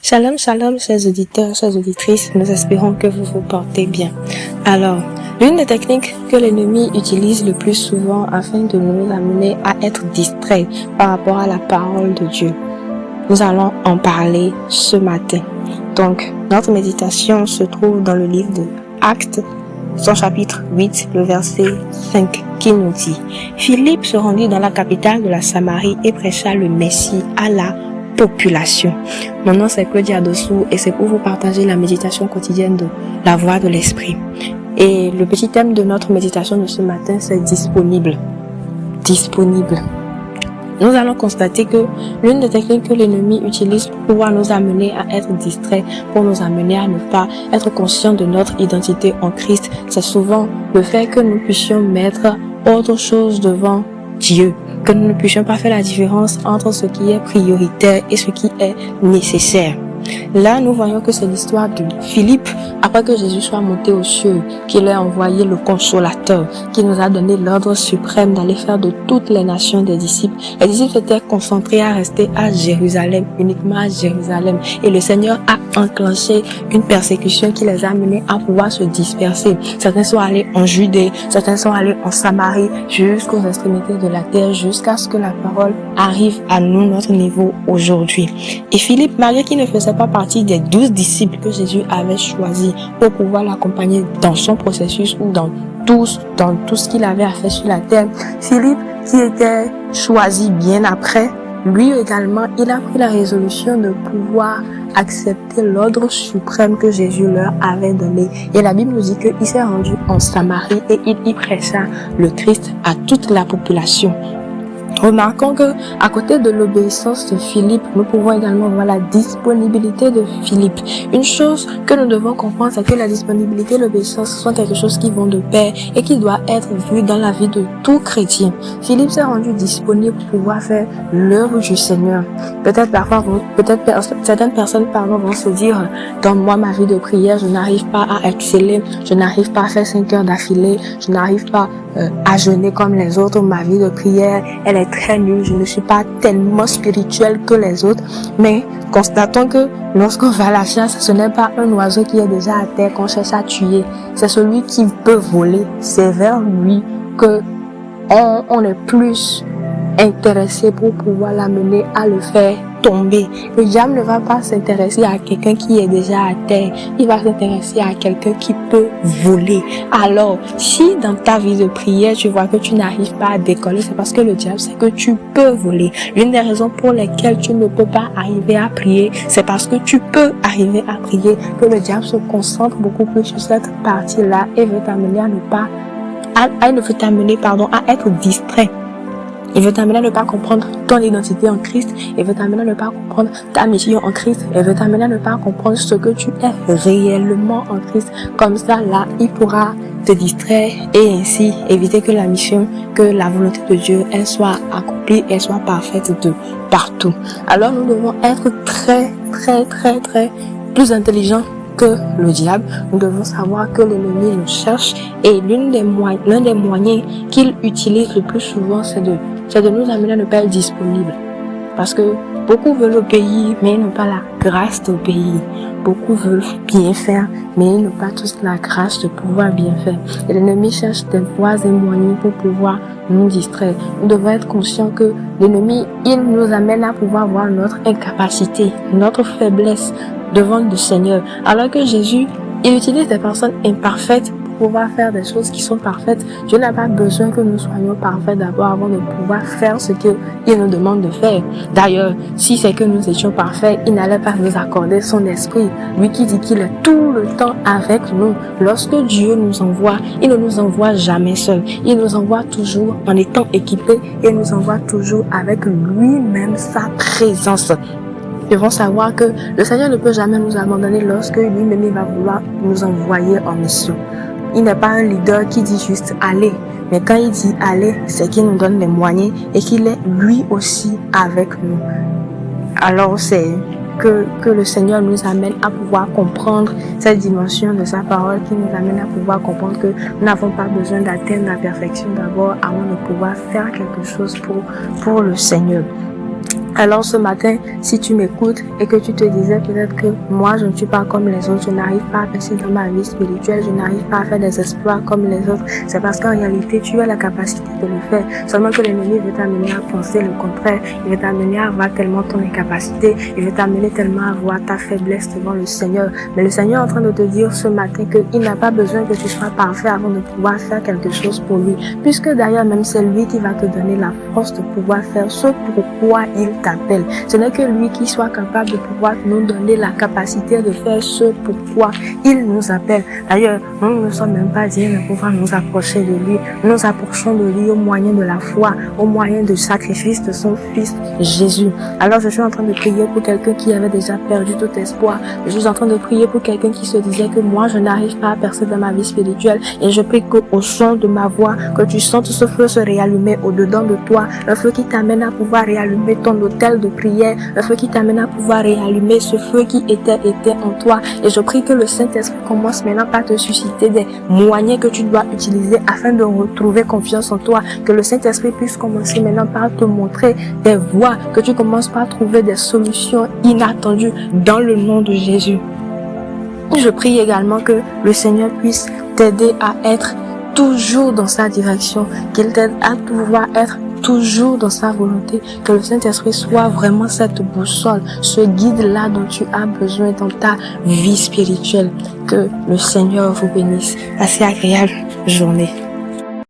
Shalom, shalom, chers auditeurs, chères auditrices, nous espérons que vous vous portez bien. Alors, l'une des techniques que l'ennemi utilise le plus souvent afin de nous amener à être distraits par rapport à la parole de Dieu, nous allons en parler ce matin. Donc, notre méditation se trouve dans le livre de Actes, son chapitre 8, le verset 5, qui nous dit « Philippe se rendit dans la capitale de la Samarie et prêcha le Messie à la population. » Mon nom c'est Claudia Dossou et c'est pour vous partager la méditation quotidienne de la voix de l'esprit. Et le petit thème de notre méditation de ce matin c'est disponible. Disponible. Nous allons constater que l'une des techniques que l'ennemi utilise pour pouvoir nous amener à être distraits, pour nous amener à ne pas être conscients de notre identité en Christ, c'est souvent le fait que nous puissions mettre autre chose devant Dieu, que nous ne puissions pas faire la différence entre ce qui est prioritaire et ce qui est nécessaire. Là, nous voyons que c'est l'histoire de Philippe, après que Jésus soit monté aux cieux, qu'il a envoyé le consolateur, qui nous a donné l'ordre suprême d'aller faire de toutes les nations des disciples. Les disciples étaient concentrés à rester à Jérusalem, uniquement à Jérusalem. Et le Seigneur a enclenché une persécution qui les a menés à pouvoir se disperser. Certains sont allés en Judée, certains sont allés en Samarie, jusqu'aux extrémités de la terre, jusqu'à ce que la parole arrive à nous, notre niveau aujourd'hui. Et Philippe, malgré qu'il ne faisait pas partie des 12 disciples que Jésus avait choisis pour pouvoir l'accompagner dans son processus ou dans tout ce qu'il avait à faire sur la terre. Philippe, qui était choisi bien après, lui également, il a pris la résolution de pouvoir accepter l'ordre suprême que Jésus leur avait donné. Et la Bible nous dit qu'il s'est rendu en Samarie et il y prêcha le Christ à toute la population. Remarquons que, à côté de l'obéissance de Philippe, nous pouvons également voir la disponibilité de Philippe. Une chose que nous devons comprendre, c'est que la disponibilité et l'obéissance sont quelque chose qui vont de pair et qui doit être vu dans la vie de tout chrétien. Philippe s'est rendu disponible pour pouvoir faire l'œuvre du Seigneur. Certaines personnes vont se dire, dans moi, ma vie de prière, je n'arrive pas à exceller, je n'arrive pas à faire 5 heures d'affilée, je n'arrive pas à jeûner comme les autres, ma vie de prière, elle est très nulle, je ne suis pas tellement spirituelle que les autres, mais constatons que lorsqu'on va à la chasse, ce n'est pas un oiseau qui est déjà à terre qu'on cherche à tuer, c'est celui qui peut voler, c'est vers lui que on est plus intéressé pour pouvoir l'amener à le faire tomber. Le diable ne va pas s'intéresser à quelqu'un qui est déjà à terre, il va s'intéresser à quelqu'un qui peut voler. Alors, si dans ta vie de prière, tu vois que tu n'arrives pas à décoller, c'est parce que le diable sait que tu peux voler. L'une des raisons pour lesquelles tu ne peux pas arriver à prier, c'est parce que tu peux arriver à prier, que le diable se concentre beaucoup plus sur cette partie-là et veut t'amener à être distrait. Il veut t'amener à ne pas comprendre ton identité en Christ. Il veut t'amener à ne pas comprendre ta mission en Christ. Il veut t'amener à ne pas comprendre ce que tu es réellement en Christ. Comme ça, là, il pourra te distraire et ainsi éviter que la mission, que la volonté de Dieu, elle soit accomplie, elle soit parfaite de partout. Alors, nous devons être très plus intelligents que le diable. Nous devons savoir que l'ennemi nous cherche et l'un des moyens qu'il utilise le plus souvent, c'est de nous amener à ne pas être disponible. Parce que beaucoup veulent obéir, mais ils n'ont pas la grâce d'obéir. Beaucoup veulent bien faire, mais ils n'ont pas tous la grâce de pouvoir bien faire. Et l'ennemi cherche des voies et moyens pour pouvoir nous distraire. Nous devons être conscients que l'ennemi, il nous amène à pouvoir voir notre incapacité, notre faiblesse devant le Seigneur. Alors que Jésus, il utilise des personnes imparfaites pour pouvoir faire des choses qui sont parfaites. Dieu n'a pas besoin que nous soyons parfaits d'abord avant de pouvoir faire ce qu'il nous demande de faire. D'ailleurs, si c'est que nous étions parfaits, il n'allait pas nous accorder son esprit. Lui qui dit qu'il est tout le temps avec nous. Lorsque Dieu nous envoie, il ne nous envoie jamais seul. Il nous envoie toujours en étant équipés et nous envoie toujours avec lui-même sa présence. Nous devons savoir que le Seigneur ne peut jamais nous abandonner lorsque lui-même il va vouloir nous envoyer en mission. Il n'est pas un leader qui dit juste aller, mais quand il dit aller, c'est qu'il nous donne les moyens et qu'il est lui aussi avec nous. Alors c'est que le Seigneur nous amène à pouvoir comprendre cette dimension de sa parole, qui nous amène à pouvoir comprendre que nous n'avons pas besoin d'atteindre la perfection d'abord avant de pouvoir faire quelque chose pour le Seigneur. Alors ce matin, si tu m'écoutes et que tu te disais peut-être que moi je ne suis pas comme les autres, je n'arrive pas à percer dans ma vie spirituelle, je n'arrive pas à faire des exploits comme les autres, c'est parce qu'en réalité tu as la capacité de le faire. Seulement que l'ennemi veut t'amener à penser le contraire, il veut t'amener à voir tellement ton incapacité, il veut t'amener tellement à voir ta faiblesse devant le Seigneur. Mais le Seigneur est en train de te dire ce matin qu'il n'a pas besoin que tu sois parfait avant de pouvoir faire quelque chose pour lui. Puisque d'ailleurs même c'est lui qui va te donner la force de pouvoir faire ce pourquoi il t'appelle. Ce n'est que lui qui soit capable de pouvoir nous donner la capacité de faire ce pourquoi il nous appelle. D'ailleurs, nous ne sommes même pas dignes de pouvoir nous approcher de lui. Nous nous approchons de lui au moyen de la foi, au moyen du sacrifice de son Fils Jésus. Alors je suis en train de prier pour quelqu'un qui avait déjà perdu tout espoir. Je suis en train de prier pour quelqu'un qui se disait que moi je n'arrive pas à percer dans ma vie spirituelle. Et je prie qu'au son de ma voix, que tu sentes ce feu se réallumer au-dedans de toi. Un feu qui t'amène à pouvoir réallumer ton autel de prière. Un feu qui t'amène à pouvoir réallumer ce feu qui était en toi. Et je prie que le Saint-Esprit commence maintenant par te susciter des moyens que tu dois utiliser afin de retrouver confiance en toi. Que le Saint-Esprit puisse commencer maintenant par te montrer des voies, que tu commences par trouver des solutions inattendues dans le nom de Jésus. Je prie également que le Seigneur puisse t'aider à être toujours dans sa direction, qu'il t'aide à pouvoir être toujours dans sa volonté, que le Saint-Esprit soit vraiment cette boussole, ce guide-là dont tu as besoin dans ta vie spirituelle. Que le Seigneur vous bénisse. Assez agréable journée.